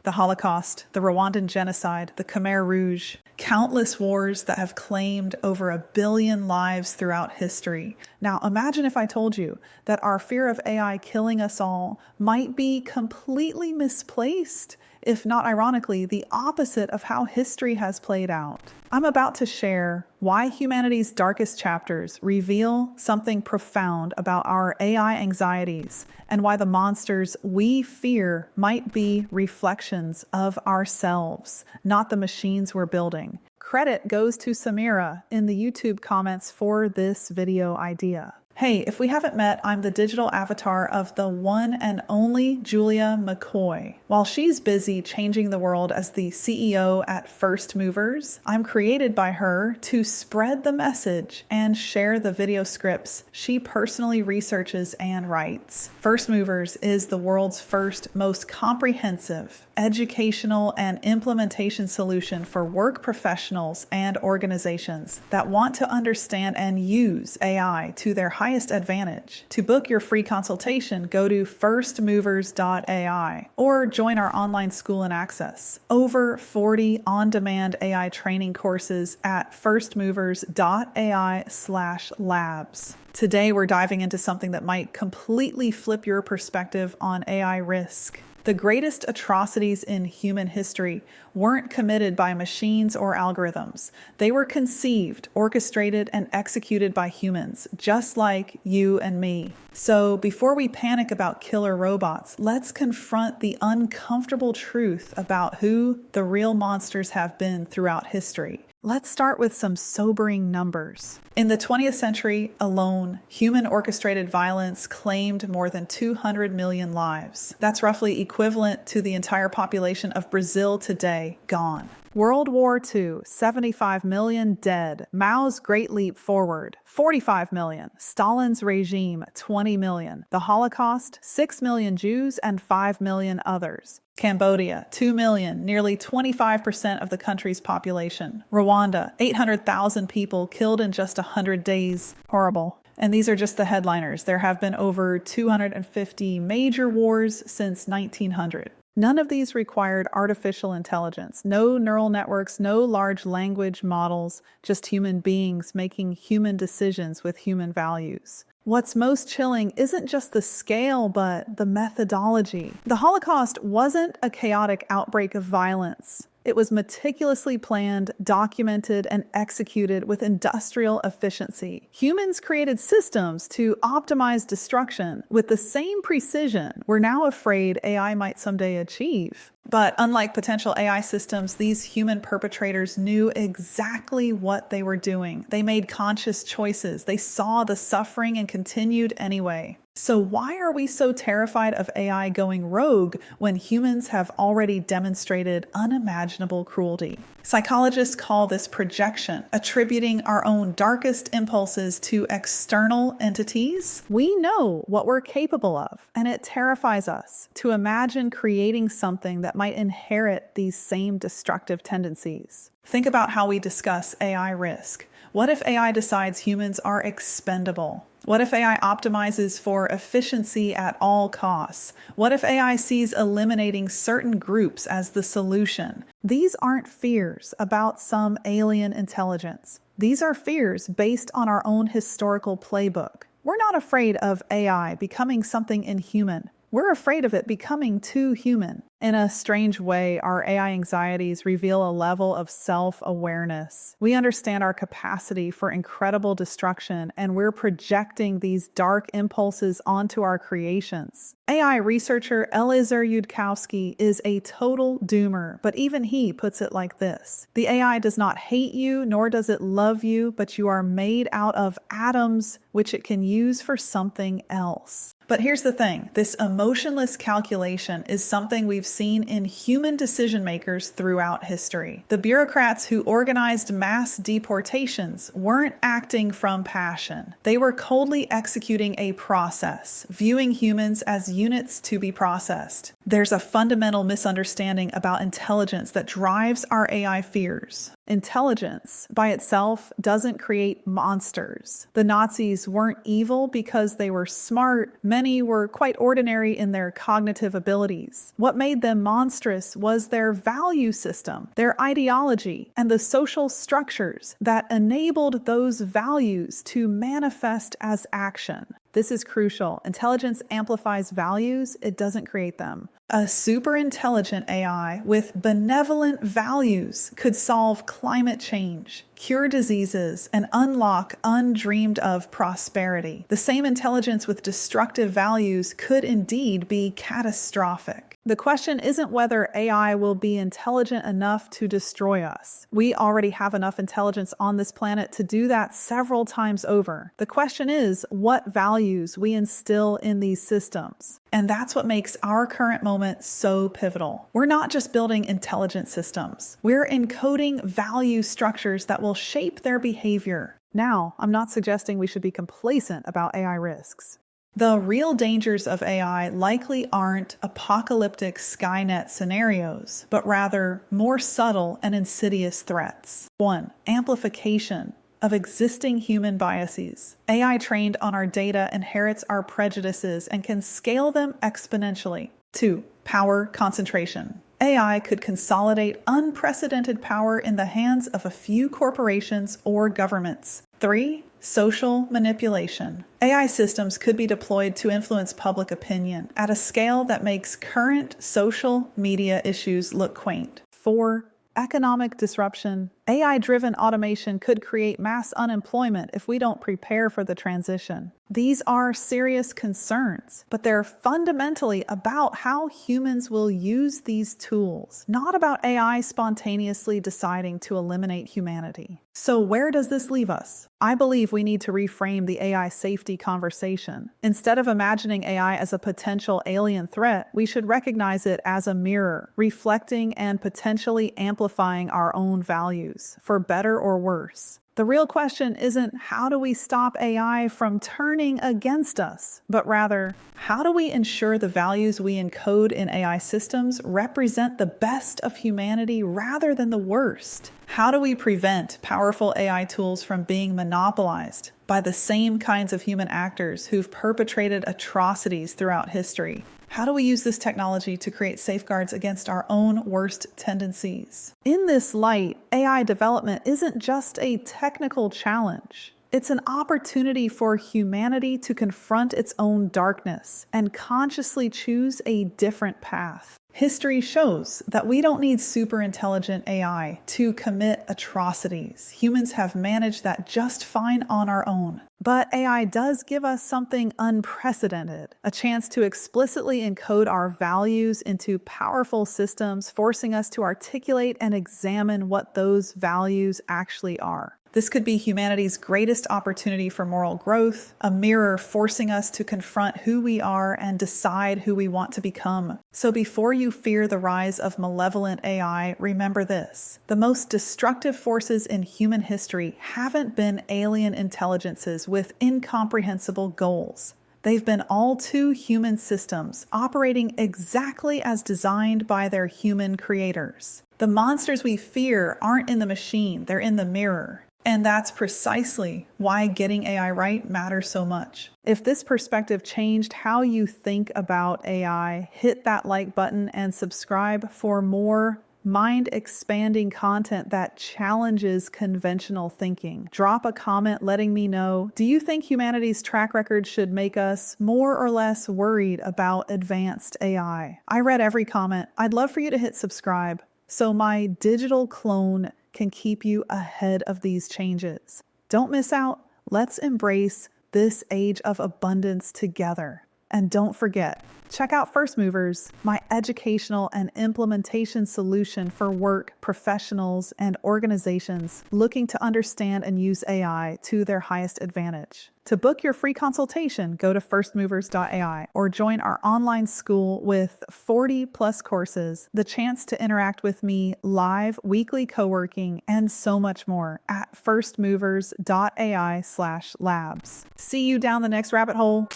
the Holocaust, the Rwandan genocide, the Khmer Rouge, countless wars that have claimed over 1 billion lives throughout history. Now, imagine if I told you that our fear of AI killing us all might be completely misplaced, if not ironically, the opposite of how history has played out. I'm about to share why humanity's darkest chapters reveal something profound about our AI anxieties and why the monsters we fear might be reflections of ourselves, not the machines we're building. Credit goes to Samira in the YouTube comments for this video idea. Hey, if we haven't met, I'm the digital avatar of the one and only Julia McCoy. While she's busy changing the world as the CEO at First Movers, I'm created by her to spread the message and share the video scripts she personally researches and writes. First Movers is the world's first, most comprehensive educational and implementation solution for work professionals and organizations that want to understand and use AI to their highest advantage. To book your free consultation, go to firstmovers.ai or join our online school and access. Over 40 on-demand AI training courses at firstmovers.ai/labs. Today, we're diving into something that might completely flip your perspective on AI risk. The greatest atrocities in human history weren't committed by machines or algorithms. They were conceived, orchestrated, and executed by humans, just like you and me. So before we panic about killer robots, let's confront the uncomfortable truth about who the real monsters have been throughout history. Let's start with some sobering numbers. In the 20th century alone, human-orchestrated violence claimed more than 200 million lives. That's roughly equivalent to the entire population of Brazil today, gone. World War II, 75 million dead. Mao's Great Leap Forward, 45 million. Stalin's regime, 20 million. The Holocaust, 6 million Jews and 5 million others. Cambodia, 2 million, nearly 25% of the country's population. Rwanda, 800,000 people killed in just 100 days. Horrible. And these are just the headliners. There have been over 250 major wars since 1900. None of these required artificial intelligence. No neural networks, no large language models, just human beings making human decisions with human values. What's most chilling isn't just the scale, but the methodology. The Holocaust wasn't a chaotic outbreak of violence. It was meticulously planned, documented, and executed with industrial efficiency. Humans created systems to optimize destruction with the same precision we're now afraid AI might someday achieve. But unlike potential AI systems, these human perpetrators knew exactly what they were doing. They made conscious choices. They saw the suffering and continued anyway. So why are we so terrified of AI going rogue when humans have already demonstrated unimaginable cruelty? Psychologists call this projection, attributing our own darkest impulses to external entities. We know what we're capable of, and it terrifies us to imagine creating something that might inherit these same destructive tendencies. Think about how we discuss AI risk. What if AI decides humans are expendable? What if AI optimizes for efficiency at all costs? What if AI sees eliminating certain groups as the solution? These aren't fears about some alien intelligence. These are fears based on our own historical playbook. We're not afraid of AI becoming something inhuman. We're afraid of it becoming too human. In a strange way, our AI anxieties reveal a level of self-awareness. We understand our capacity for incredible destruction, and we're projecting these dark impulses onto our creations. AI researcher Eliezer Yudkowsky is a total doomer, but even he puts it like this. The AI does not hate you, nor does it love you, but you are made out of atoms which it can use for something else. But here's the thing, this emotionless calculation is something we've seen in human decision makers throughout history. The bureaucrats who organized mass deportations weren't acting from passion. They were coldly executing a process, viewing humans as units to be processed. There's a fundamental misunderstanding about intelligence that drives our AI fears. Intelligence by itself doesn't create monsters. The Nazis weren't evil because they were smart. Many were quite ordinary in their cognitive abilities. What made them monstrous was their value system, their ideology, and the social structures that enabled those values to manifest as action. This is crucial. Intelligence amplifies values, it doesn't create them. A super intelligent AI with benevolent values could solve climate change, cure diseases, and unlock undreamed of prosperity. The same intelligence with destructive values could indeed be catastrophic. The question isn't whether AI will be intelligent enough to destroy us. We already have enough intelligence on this planet to do that several times over. The question is what values we instill in these systems. And that's what makes our current moment so pivotal. We're not just building intelligent systems. We're encoding value structures that will shape their behavior. Now, I'm not suggesting we should be complacent about AI risks. The real dangers of AI likely aren't apocalyptic Skynet scenarios, but rather more subtle and insidious threats. 1. Amplification of existing human biases. AI trained on our data inherits our prejudices and can scale them exponentially. 2. Power concentration. AI could consolidate unprecedented power in the hands of a few corporations or governments. 3. Social manipulation. AI systems could be deployed to influence public opinion at a scale that makes current social media issues look quaint. 4. Economic disruption. AI-driven automation could create mass unemployment if we don't prepare for the transition. These are serious concerns, but they're fundamentally about how humans will use these tools, not about AI spontaneously deciding to eliminate humanity. So where does this leave us? I believe we need to reframe the AI safety conversation. Instead of imagining AI as a potential alien threat, we should recognize it as a mirror, reflecting and potentially amplifying our own values, for better or worse. The real question isn't how do we stop AI from turning against us, but rather, how do we ensure the values we encode in AI systems represent the best of humanity rather than the worst? How do we prevent powerful AI tools from being monopolized by the same kinds of human actors who've perpetrated atrocities throughout history? How do we use this technology to create safeguards against our own worst tendencies? In this light, AI development isn't just a technical challenge. It's an opportunity for humanity to confront its own darkness and consciously choose a different path. History shows that we don't need super intelligent AI to commit atrocities. Humans have managed that just fine on our own. But AI does give us something unprecedented, a chance to explicitly encode our values into powerful systems, forcing us to articulate and examine what those values actually are. This could be humanity's greatest opportunity for moral growth, a mirror forcing us to confront who we are and decide who we want to become. So before you fear the rise of malevolent AI, remember this. The most destructive forces in human history haven't been alien intelligences with incomprehensible goals. They've been all too human systems, operating exactly as designed by their human creators. The monsters we fear aren't in the machine, they're in the mirror. And that's precisely why getting AI right matters so much. If this perspective changed how you think about AI, hit that like button and subscribe for more mind-expanding content that challenges conventional thinking. Drop a comment letting me know, do you think humanity's track record should make us more or less worried about advanced AI? I read every comment. I'd love for you to hit subscribe so my digital clone can keep you ahead of these changes. Don't miss out. Let's embrace this age of abundance together. And don't forget, check out First Movers, my educational and implementation solution for work professionals and organizations looking to understand and use AI to their highest advantage. To book your free consultation, go to firstmovers.ai or join our online school with 40 plus courses, the chance to interact with me live, weekly co-working, and so much more at firstmovers.ai/labs. See you down the next rabbit hole.